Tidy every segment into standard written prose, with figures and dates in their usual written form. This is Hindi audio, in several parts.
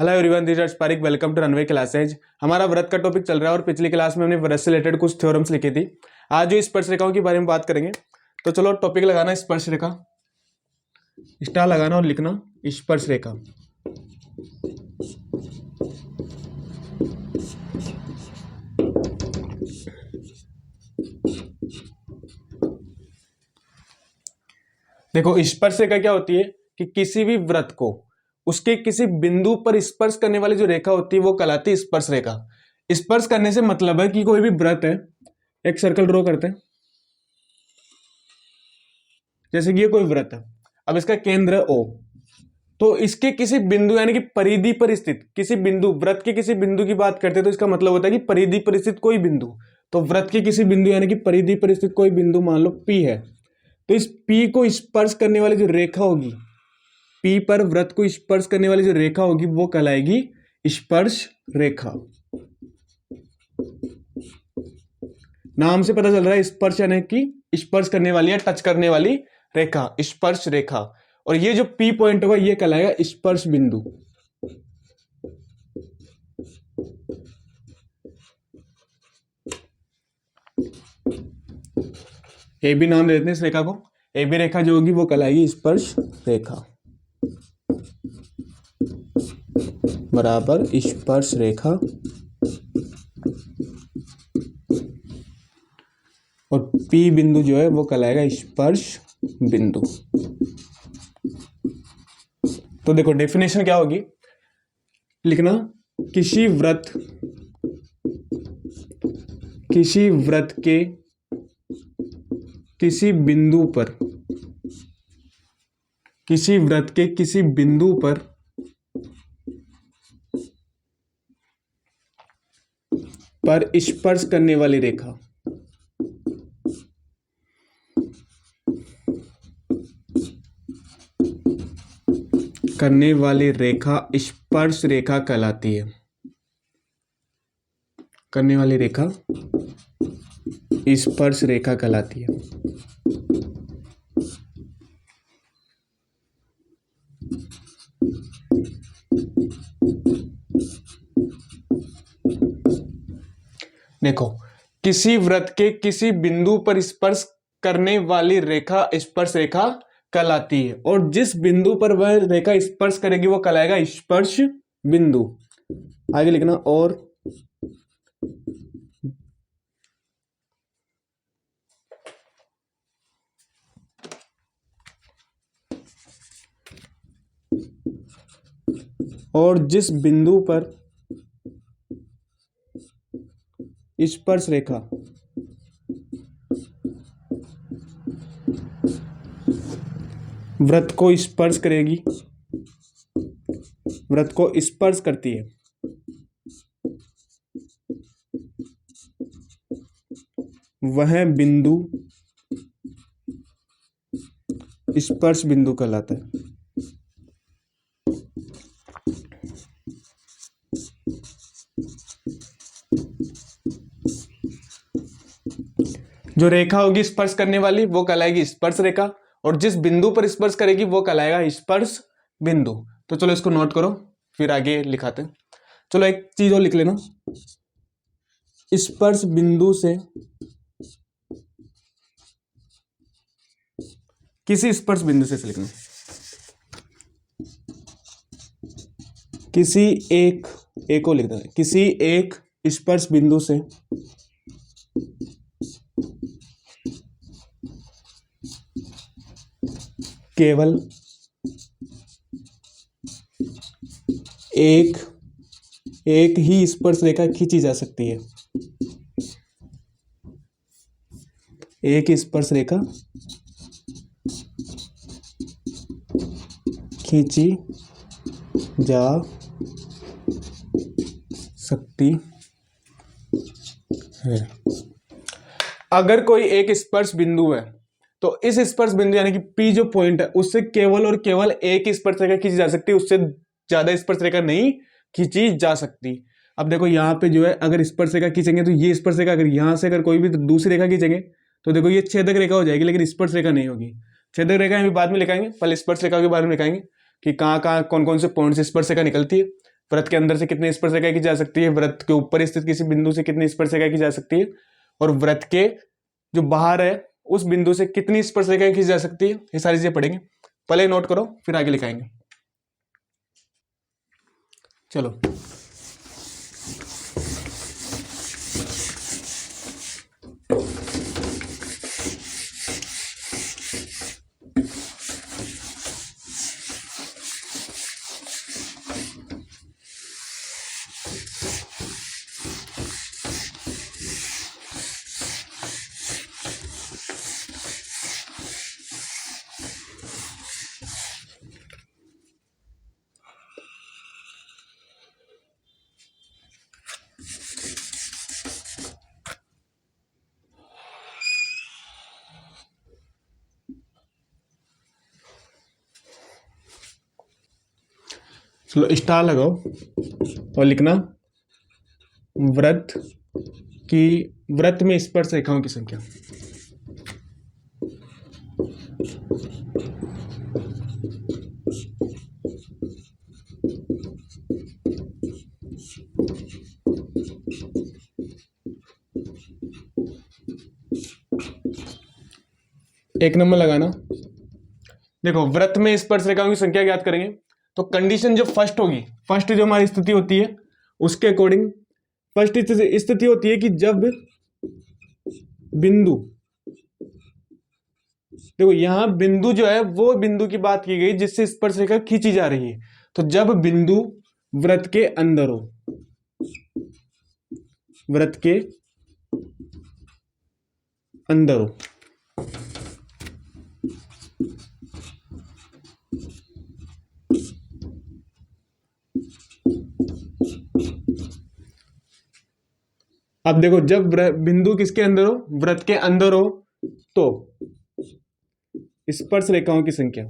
Hello everyone, this is Parikh. Welcome to Runway Classes. हमारा व्रत का टॉपिक चल रहा है और पिछली क्लास में हमने व्रत से रिलेटेड कुछ थ्योरम्स लिखी थी। आज जो स्पर्श रेखाओं के बारे में बात करेंगे, तो चलो टॉपिक लगाना स्पर्श रेखा, स्टार लगाना और लिखना स्पर्श रेखा। देखो, स्पर्श रेखा क्या होती है कि किसी भी व्रत को उसके किसी बिंदु पर स्पर्श करने वाली जो रेखा होती है वो कहलाती है स्पर्श रेखा। स्पर्श करने से मतलब है कि कोई भी व्रत है, एक सर्कल ड्रॉ करते हैं, जैसे कि ये कोई व्रत है, अब इसका केंद्र है O, तो इसके किसी बिंदु यानी कि परिधि पर स्थित किसी बिंदु, व्रत के किसी बिंदु की बात करते हैं तो इसका मतलब होता है कि परिधि पर स्थित कोई बिंदु। तो व्रत के किसी बिंदु यानी कि परिधि पर स्थित कोई बिंदु, मान लो P है, तो इस P को स्पर्श करने वाली जो रेखा होगी, P पर व्रत को स्पर्श करने वाली जो रेखा होगी वो कहलाएगी स्पर्श रेखा। नाम से पता चल रहा है स्पर्श यानी कि स्पर्श करने वाली या टच करने वाली रेखा, स्पर्श रेखा। और ये जो P पॉइंट होगा ये कहलाएगा स्पर्श बिंदु। ए भी नाम दे देते हैं इस रेखा को। ए भी रेखा जो होगी वो कहलाएगी स्पर्श रेखा बराबर स्पर्श रेखा, और P बिंदु जो है वो कहलाएगा स्पर्श बिंदु। तो देखो डेफिनेशन क्या होगी, लिखना किसी व्रत के किसी बिंदु पर स्पर्श करने वाली रेखा स्पर्श रेखा कहलाती है। करने वाली रेखा स्पर्श रेखा कहलाती है। देखो, किसी व्रत के किसी बिंदु पर स्पर्श करने वाली रेखा स्पर्श रेखा कहलाती है, और जिस बिंदु पर वह रेखा स्पर्श करेगी वो कहलाएगा स्पर्श बिंदु। आगे लिखना और जिस बिंदु पर स्पर्श रेखा व्रत को स्पर्श करती है वह बिंदु स्पर्श बिंदु कहलाता है। जो रेखा होगी स्पर्श करने वाली वो कहलाएगी स्पर्श रेखा, और जिस बिंदु पर स्पर्श करेगी वो कहलाएगा स्पर्श बिंदु। तो चलो इसको नोट करो, फिर आगे लिखाते हैं। चलो एक चीज और लिख लेना, स्पर्श बिंदु से किसी स्पर्श बिंदु से लिखना, किसी एक को लिखना है, किसी एक स्पर्श बिंदु से केवल एक ही स्पर्श रेखा खींची जा सकती है। एक स्पर्श रेखा खींची जा सकती है। अगर कोई एक स्पर्श बिंदु है तो इस स्पर्श बिंदु यानी कि P जो पॉइंट है उससे केवल और केवल एक स्पर्श रेखा खींची जा सकती है, उससे ज्यादा स्पर्श रेखा नहीं खींची जा सकती। अब देखो यहाँ पे जो है अगर स्पर्श रेखा खींचेंगे तो ये स्पर्श रेखा, अगर यहाँ से अगर कोई भी दूसरी रेखा खींचेंगे तो देखो ये छेदक रेखा हो जाएगी, लेकिन स्पर्श रेखा नहीं होगी। छेदक रेखा भी बाद में लिखाएंगे, पहले स्पर्श रेखा के बारे में लिखाएंगे कि कहाँ कौन कौन से पॉइंट से स्पर्श रेखा निकलती है, वृत्त के अंदर से कितनी स्पर्शरेखा की जा सकती है, वृत्त के ऊपर स्थित किसी बिंदु से कितनी स्पर्शरेखा की जा सकती है, और वृत्त के जो बाहर है उस बिंदु से कितनी स्पर्शरेखा खींची जा सकती है, ये सारी चीजें पढ़ेंगे। पहले नोट करो फिर आगे लिखाएंगे। चलो चलो स्टार लगाओ और लिखना वृत्त में स्पर्श रेखाओं की संख्या। एक नंबर लगाना। देखो वृत्त में स्पर्श रेखाओं की संख्या ज्ञात करेंगे तो कंडीशन जो फर्स्ट होगी, फर्स्ट जो हमारी स्थिति होती है उसके अकॉर्डिंग फर्स्ट स्थिति होती है कि जब बिंदु, देखो यहां बिंदु जो है वो बिंदु की बात की गई जिससे स्पर्श रेखा खींची जा रही है। तो जब बिंदु वृत्त के अंदर हो, वृत्त के अंदर हो, अब देखो जब बिंदु किसके अंदर हो, वृत्त के अंदर हो, तो स्पर्श रेखाओं की संख्या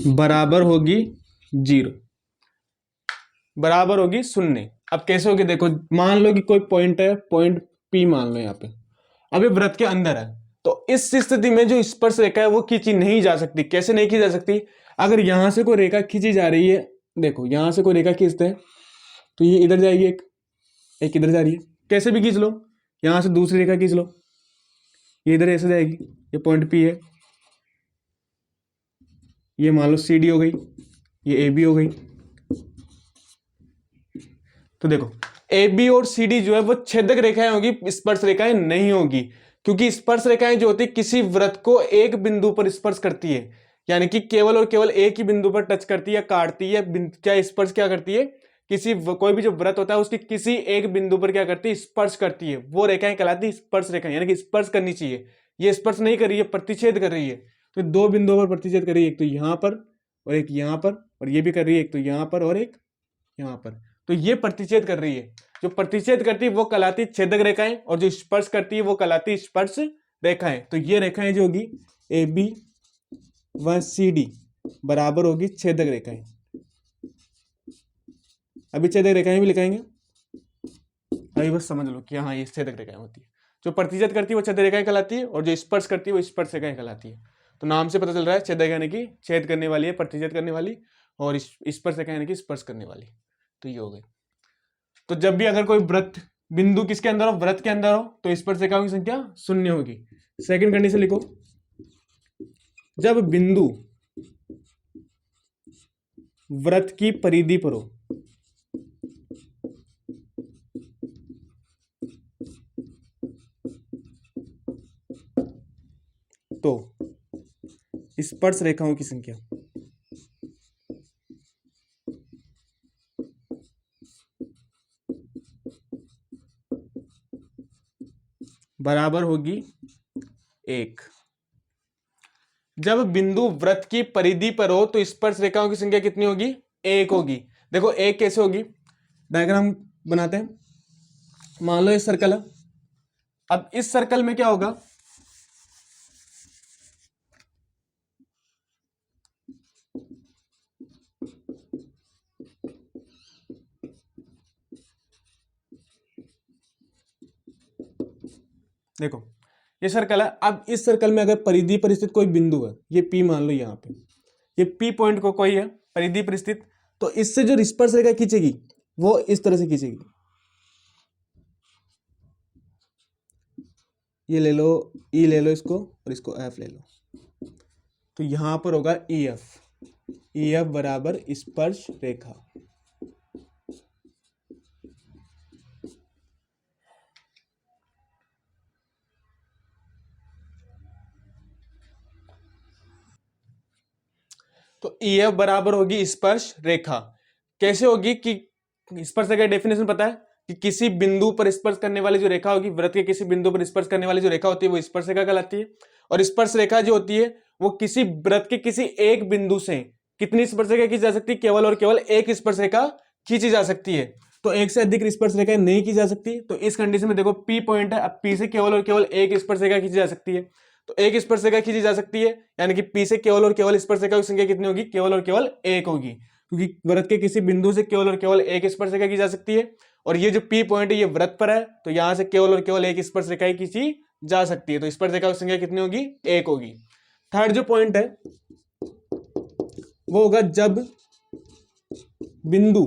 बराबर होगी 0, बराबर होगी 0। अब कैसे होगी, देखो मान लो कि कोई पॉइंट है, पॉइंट P मान लो यहाँ पे, अब ये वृत्त के अंदर है, तो इस स्थिति में जो स्पर्श रेखा है वो खींची नहीं जा सकती। कैसे नहीं खींची जा सकती, अगर यहां से कोई रेखा खींची जा रही है, देखो यहां से कोई रेखा खींचते हैं तो ये इधर जाएगी, एक इधर जा रही है, कैसे भी खींच लो, यहां से दूसरी रेखा खींच लो, ये इधर ऐसे जाएगी, ये पॉइंट P है, ये मान लो CD हो गई, ये AB हो गई। तो देखो AB और CD जो है वो छेदक रेखाएं होगी, स्पर्श रेखाएं नहीं होगी, क्योंकि स्पर्श रेखाएं जो होती है किसी वृत्त को एक बिंदु पर स्पर्श करती है, यानी कि केवल और केवल एक ही बिंदु पर टच करती है, काटती है। क्या स्पर्श क्या करती है, कोई भी जो वृत्त होता है उसकी किसी एक बिंदु पर क्या करती है, स्पर्श करती है, वो रेखाएं कहलाती है स्पर्श रेखाएं, यानी कि स्पर्श करनी चाहिए। ये स्पर्श नहीं कर रही है, प्रतिच्छेद कर रही है। तो दो बिंदुओं पर प्रतिच्छेद कर रही है, एक तो यहां पर और एक यहां पर, और ये भी कर रही है, एक तो यहां पर और एक यहां पर। तो ये प्रतिच्छेद कर रही है, जो प्रतिच्छेद करती है वो कहलाती छेदक रेखाएं, और जो स्पर्श करती है वो कहलाती स्पर्श रेखाएं। तो ये रेखाएं जो होगी AB व CD बराबर होगी छेदक रेखाएं। अभी छेदक रेखाएं भी लिखाएंगे, अभी बस समझ लो कि हाँ ये छेदक रेखाएं होती है। जो प्रतिच्छेद करती है वो छेदक रेखाएं कहलाती है, और जो स्पर्श करती है वो स्पर्श रेखाएं कहलाती है। तो नाम से पता चल रहा है छेदक यानी कि छेद करने वाली है, प्रतिच्छेद करने वाली, और स्पर्श रेखा यानी कि स्पर्श करने वाली। तो ये हो गई। तो जब भी अगर कोई वृत्त बिंदु किसके अंदर हो, वृत्त के अंदर हो, तो स्पर्श रेखाओं की संख्या 0 होगी। सेकंड कंडीशन लिखो, जब बिंदु वृत्त की परिधि पर हो, तो स्पर्श रेखाओं की संख्या बराबर होगी 1। जब बिंदु वृत्त की परिधि पर हो तो स्पर्श रेखाओं की संख्या कितनी होगी, 1 होगी। देखो 1 कैसे होगी, डायग्राम बनाते हैं। मान लो इस सर्कल है, अब इस सर्कल में क्या होगा, देखो ये सर्कल है। अब इस सर्कल में अगर परिधि पर स्थित कोई बिंदु है, ये P मान लो यहाँ पे, ये P पॉइंट को कोई है परिधि पर स्थित, तो इससे जो स्पर्श रेखा खींचेगी वो इस तरह से खींचेगी। ये ले लो, E ले लो इसको, और इसको F ले लो, तो यहां पर होगा EF बराबर स्पर्श रेखा। तो EF बराबर होगी स्पर्श रेखा। कैसे होगी कि स्पर्श रेखा डेफिनेशन पता है कि किसी बिंदु पर स्पर्श करने वाली जो रेखा होगी, वृत्त के किसी बिंदु पर स्पर्श करने वाली जो रेखा होती है वो स्पर्श रेखा कहलाती है। और स्पर्श रेखा जो होती है वो किसी वृत्त के किसी एक बिंदु से कितनी स्पर्श रेखा खींची जा सकती है, केवल और केवल एक स्पर्श रेखा खींची जा सकती है। तो एक से अधिक स्पर्श रेखाएं नहीं की जा सकती। तो इस कंडीशन में देखो P पॉइंट है, अब P से केवल और केवल एक स्पर्श रेखा खींची जा सकती है। तो एक स्पर्श रेखा खींची जा सकती है, यानी कि P से केवल और केवल स्पर्श रेखा की संख्या कितनी होगी, केवल और केवल एक होगी, क्योंकि वृत्त के किसी बिंदु से केवल और केवल एक स्पर्श रेखा की जा सकती है। और ये जो P पॉइंट है ये वृत्त पर है, तो यहां से केवल और केवल एक स्पर्श रेखा खींची जा सकती है। तो स्पर्श रेखा की संख्या कितनी होगी, एक होगी। थर्ड जो पॉइंट है वो होगा जब बिंदु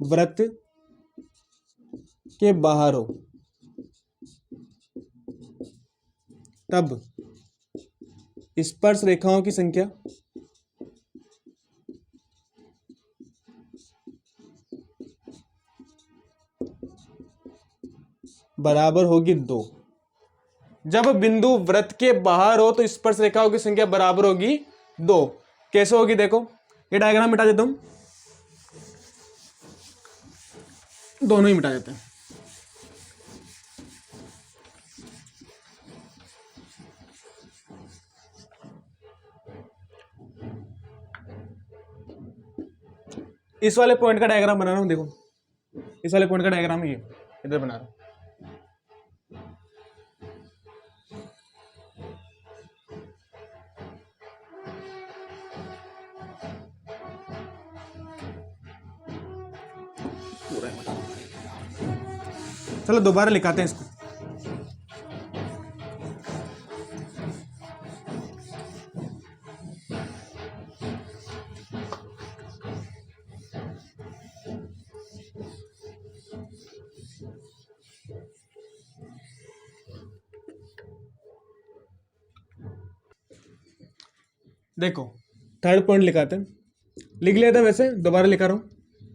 वृत्त के बाहर हो, तब स्पर्श रेखाओं की संख्या बराबर होगी 2। जब बिंदु वृत्त के बाहर हो तो स्पर्श रेखाओं की संख्या बराबर होगी 2। कैसे होगी देखो, ये डायग्राम मिटा देता हूं, दोनों ही मिटा देते हैं। इस वाले पॉइंट का डायग्राम बना रहा हूं, देखो इस वाले पॉइंट का डायग्राम ये इधर बना रहा हूं। चलो दोबारा लिखाते हैं इसको। देखो थर्ड पॉइंट लिखाते हैं, लिख लिया था वैसे, दोबारा लिखा रहा हूं।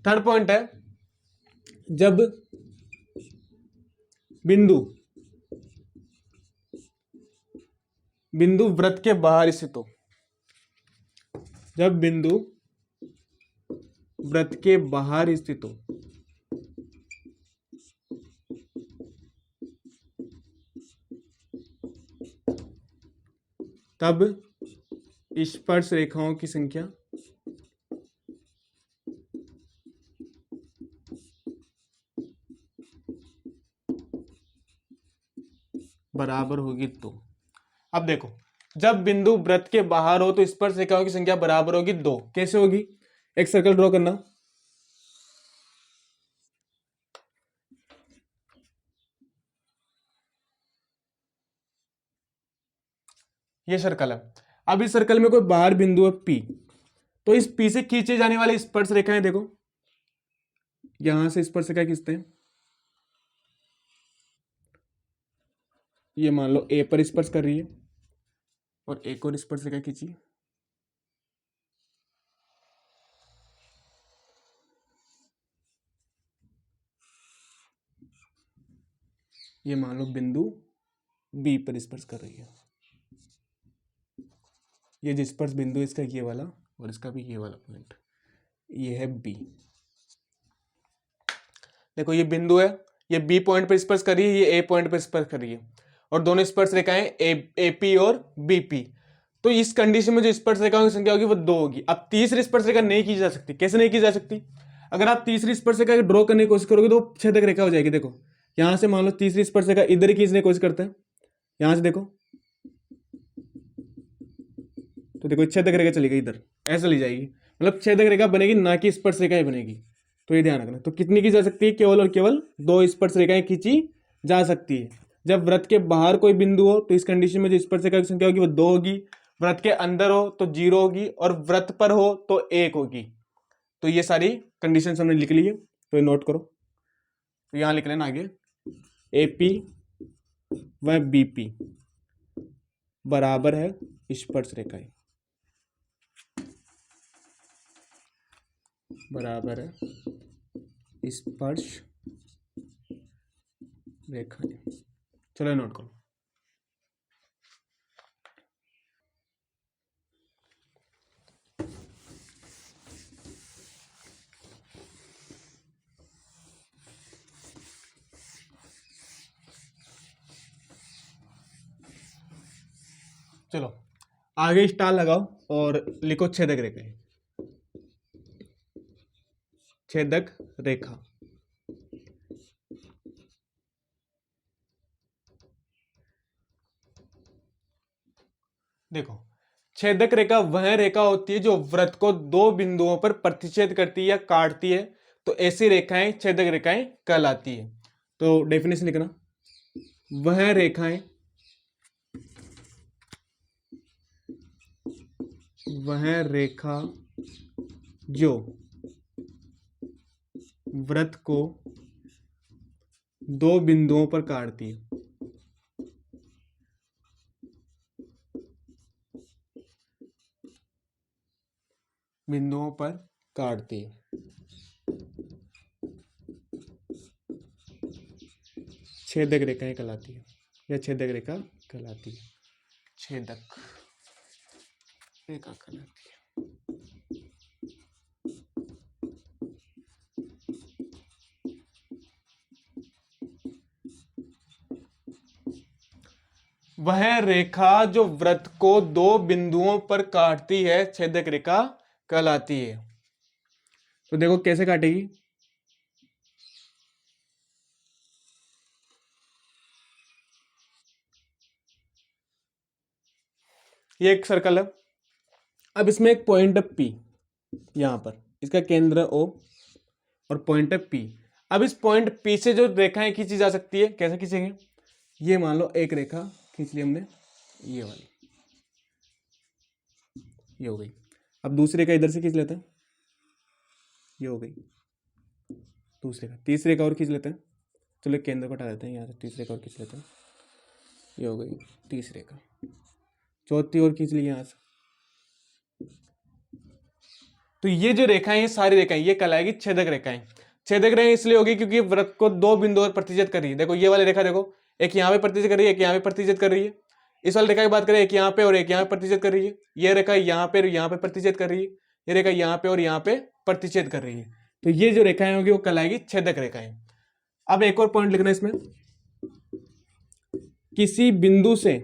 थर्ड पॉइंट है जब बिंदु वृत्त के बाहर स्थित हो, जब बिंदु वृत्त के बाहर स्थित हो तब स्पर्श रेखाओं की संख्या बराबर होगी 2। अब देखो जब बिंदु वृत्त के बाहर हो तो स्पर्श रेखाओं की संख्या बराबर होगी 2। कैसे होगी, एक सर्कल ड्रॉ करना, ये सर्कल है। अब इस सर्कल में कोई बाहर बिंदु है P, तो इस P से खींचे जाने वाली स्पर्श रेखाएं देखो, यहां से स्पर्श रेखा खींचते हैं, ये मान लो A पर स्पर्श कर रही है और एक और स्पर्श रेखा खींची, ये मान लो बिंदु B पर स्पर्श कर रही है। ये जो स्पर्श बिंदु इसका ये वाला और इसका भी ये वाला पॉइंट, ये है B। देखो ये बिंदु है, ये B पॉइंट पर स्पर्श कर रही है, ये A पॉइंट पर स्पर्श कर रही है, और दोनों स्पर्श रेखाएं AP और BP। तो इस कंडीशन में जो स्पर्श रेखाओं की संख्या होगी वो 2 होगी। अब तीसरी स्पर्श रेखा नहीं की जा सकती। कैसे नहीं की जा सकती, अगर आप तीसरी स्पर्श रेखा ड्रॉ करने की कोशिश करोगे तो छेदक रेखा हो जाएगी। देखो यहां से मान लो तीसरी स्पर्श रेखा इधर ही खींचने की कोशिश करते हैं, यहां से देखो तो देखो छेदक रेखा चली गई इधर, ऐसे चली जाएगी, मतलब छेदक रेखा बनेगी ना कि स्पर्श रेखा ही बनेगी। तो ये ध्यान रखना। तो कितनी की जा सकती है, केवल और केवल 2 स्पर्श रेखाएं खींची जा सकती है। जब वृत्त के बाहर कोई बिंदु हो तो इस कंडीशन में जो स्पर्शरेखा की संख्या होगी वो 2 होगी, वृत्त के अंदर हो तो 0 होगी और वृत्त पर हो तो 1 होगी। तो ये सारी कंडीशन हमने लिख ली है, तो ये नोट करो। तो यहां लिख लेना आगे AP व BP बराबर है स्पर्श रेखाएं, बराबर है स्पर्श रेखाएं। चलो नोट करो। चलो आगे स्टार लगाओ और लिखो छेदक रेखाएं। छेदक रेखा, देखो छेदक रेखा वह रेखा होती है जो वृत्त को 2 बिंदुओं पर प्रतिच्छेद करती है या काटती है, तो ऐसी रेखाएं छेदक रेखाएं कहलाती है। तो डेफिनेशन लिखना, वह रेखाएं, वह रेखा जो वृत्त को 2 बिंदुओं पर काटती है, बिंदुओं पर काटती है, छेदक रेखाएं कहलाती है या छेदक रेखा कहलाती है, छेदक रेखा कहलाती है। वह रेखा जो वृत्त को 2 बिंदुओं पर काटती है छेदक रेखा कहलाती है। तो देखो कैसे काटेगी, ये एक सर्कल है, अब इसमें एक पॉइंट है P, यहां पर इसका केंद्र O और पॉइंट है P। अब इस पॉइंट P से जो रेखाएं खींची जा सकती है, कैसे खींचेंगे, ये मान लो एक रेखा खींच ली हमने, ये वाली, ये हो गई। अब दूसरी रेखा इधर से खींच लेते हैं, ये हो गई दूसरी रेखा। तीसरी रेखा और खींच लेते हैं, चलो केंद्र को हटा देते हैं यहाँ से, तीसरी रेखा और खींच लेते हैं, ये हो गई तीसरी रेखा। चौथी और खींच ली यहाँ से। तो ये जो रेखाएं हैं सारी रेखाएं ये कहलाएगी छेदक रेखाएं। छेदक रेखाएं इसलिए होगी क्योंकि वृत्त को 2 बिंदुओं पर प्रतिच्छेद कर रही है। देखो ये वाली रेखा, देखो एक यहाँ पे प्रतिच्छेद कर रही है, एक यहाँ पे प्रतिच्छेद कर रही है। इस वाली रेखा की बात करें, एक यहाँ पे और एक यहाँ पे प्रतिच्छेद कर रही है। ये रेखा यहाँ पे और यहाँ पे प्रतिच्छेद कर रही है, ये रेखा यहाँ पे और यहाँ पे प्रतिच्छेद कर रही है। तो ये जो रेखाएं होगी वो कहलाएगी छेदक रेखाएं। अब एक और पॉइंट लिखना इसमें, किसी बिंदु से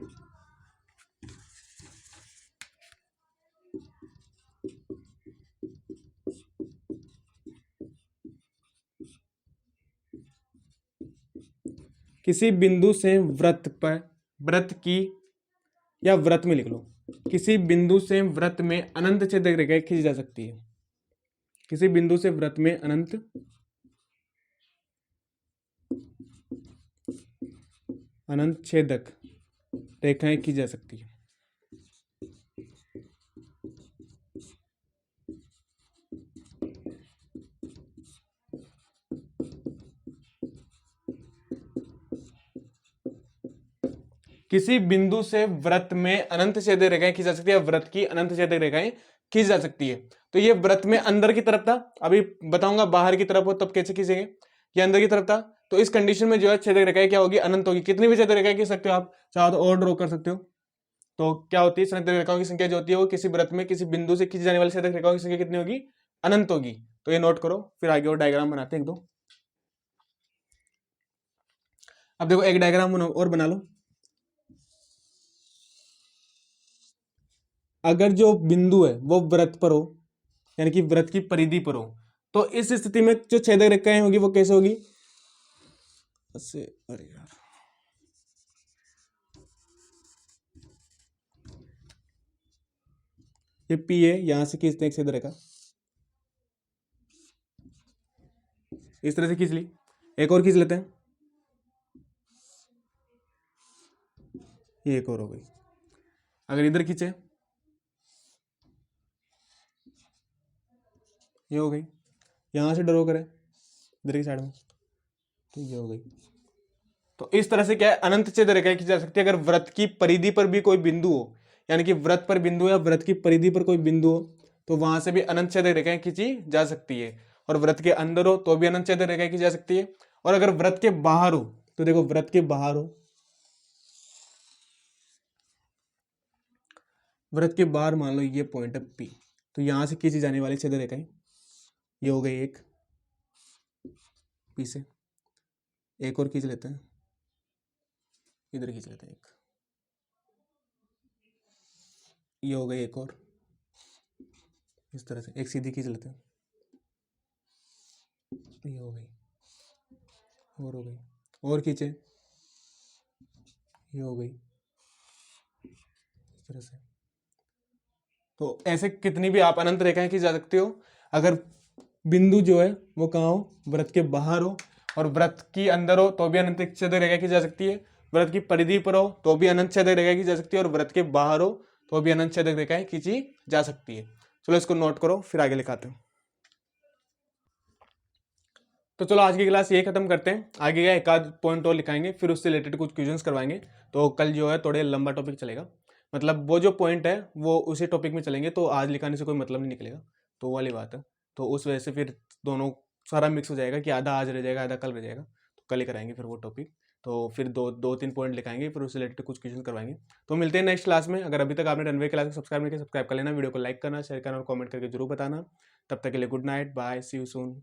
किसी बिंदु से वृत्त पर, वृत्त की, या वृत्त में लिख लो, किसी बिंदु से वृत्त में अनंत छेदक रेखाएं खींची जा सकती है। किसी बिंदु से वृत्त में अनंत छेदक रेखाएं खींची जा सकती है। किसी बिंदु से वृत्त में अनंत छेदक रेखाएं खींची जा सकती है, वृत्त की अनंत छेदक रेखाएं खींची जा सकती है। तो ये वृत्त में अंदर की तरफ था, अभी बताऊंगा बाहर की तरफ हो तब कैसे खींचेंगे। ये अंदर की तरफ था, तो इस कंडीशन में जो है छेदक रेखाएं क्या होगी, अनंत होगी। कितनी भी छेदक रेखाएं खींच सकते हो आप, चाहो तो और ड्रॉ कर सकते हो। तो क्या होती है, छेदक रेखाओं की संख्या जो होती है वो किसी वृत्त में किसी बिंदु से खींची जाने वाली छेदक रेखाओं की संख्या कितनी होगी, अनंत होगी। तो ये नोट करो, फिर आगे और डायग्राम बनाते हैं एक दो। अब देखो एक डायग्राम और बना लो। अगर जो बिंदु है वो वृत्त पर हो, यानी कि वृत्त की परिधि पर हो, तो इस स्थिति में जो छेदक रेखाएं होगी वो कैसे होगी, ऐसे, अरे यार ये P है, यहां से खींचते हैं एक छेदक रेखा, इस तरह से खींच ली। एक और खींच लेते हैं, ये एक और हो गई। अगर इधर खींचे ये हो गई, यहाँ से ड्रॉ करें इधर की साइड में तो ये हो गई। तो इस तरह से क्या है, अनंत छेद रेखाएं खींची जा सकती है अगर वृत्त की परिधि पर भी कोई बिंदु हो, यानी कि वृत्त पर बिंदु या वृत्त की परिधि पर कोई बिंदु हो तो वहां से भी अनंत छेद रेखाएं खींची जा सकती है। और वृत्त के अंदर हो तो भी अनंत छेद रेखाएं खींची जा सकती है। और अगर वृत्त के बाहर हो तो देखो, वृत्त के बाहर हो, वृत्त के बाहर मान लो ये पॉइंट है P, तो यहां से खींची जाने वाली छेद रेखाएं ये हो गई एक, P से एक और खींच लेते हैं, इधर खींच लेते हैं एक, ये हो गई एक और, इस तरह से एक सीधी खींच लेते हैं, ये हो गई और हो गई, और खींचे ये हो गई इस तरह से। तो ऐसे कितनी भी आप अनंत रेखाएं खींच जा सकते हो अगर बिंदु जो है वो कहाँ हो, वृत्त के बाहर हो, और वृत्त की अंदर हो तो भी अनंत छेद रेखा खींची जा सकती है, वृत्त की परिधि पर हो तो भी अनंत छेद रेखा खींची जा सकती है, और वृत्त के बाहर हो तो भी अनंत छेद रेखाएं खींची जा सकती है। चलो इसको नोट करो, फिर आगे लिखाते हैं। तो चलो आज की क्लास ये खत्म करते हैं, आगे का एक आध पॉइंट और लिखाएंगे, फिर उससे रिलेटेड कुछ क्वेश्चंस करवाएंगे। तो कल जो है थोड़े लंबा टॉपिक चलेगा, मतलब वो जो पॉइंट है वो उसी टॉपिक में चलेंगे, तो आज लिखाने से कोई मतलब नहीं निकलेगा, तो वो वाली बात है। तो उस वजह से फिर दोनों सारा मिक्स हो जाएगा कि आधा आज रह जाएगा आधा कल रह जाएगा, तो कल ही कराएंगे फिर वो टॉपिक। तो फिर दो तीन पॉइंट लिखाएंगे, फिर उससे रिलेटेड कुछ क्वेश्चन करवाएंगे। तो मिलते हैं नेक्स्ट क्लास में। अगर अभी तक आपने रनवे क्लास को सब्सक्राइब नहीं किया, सब्सक्राइब कर लेना, वीडियो को लाइक करना, शेयर करना और कमेंट करके जरूर बताना। तब तक के लिए good night, bye, see you soon.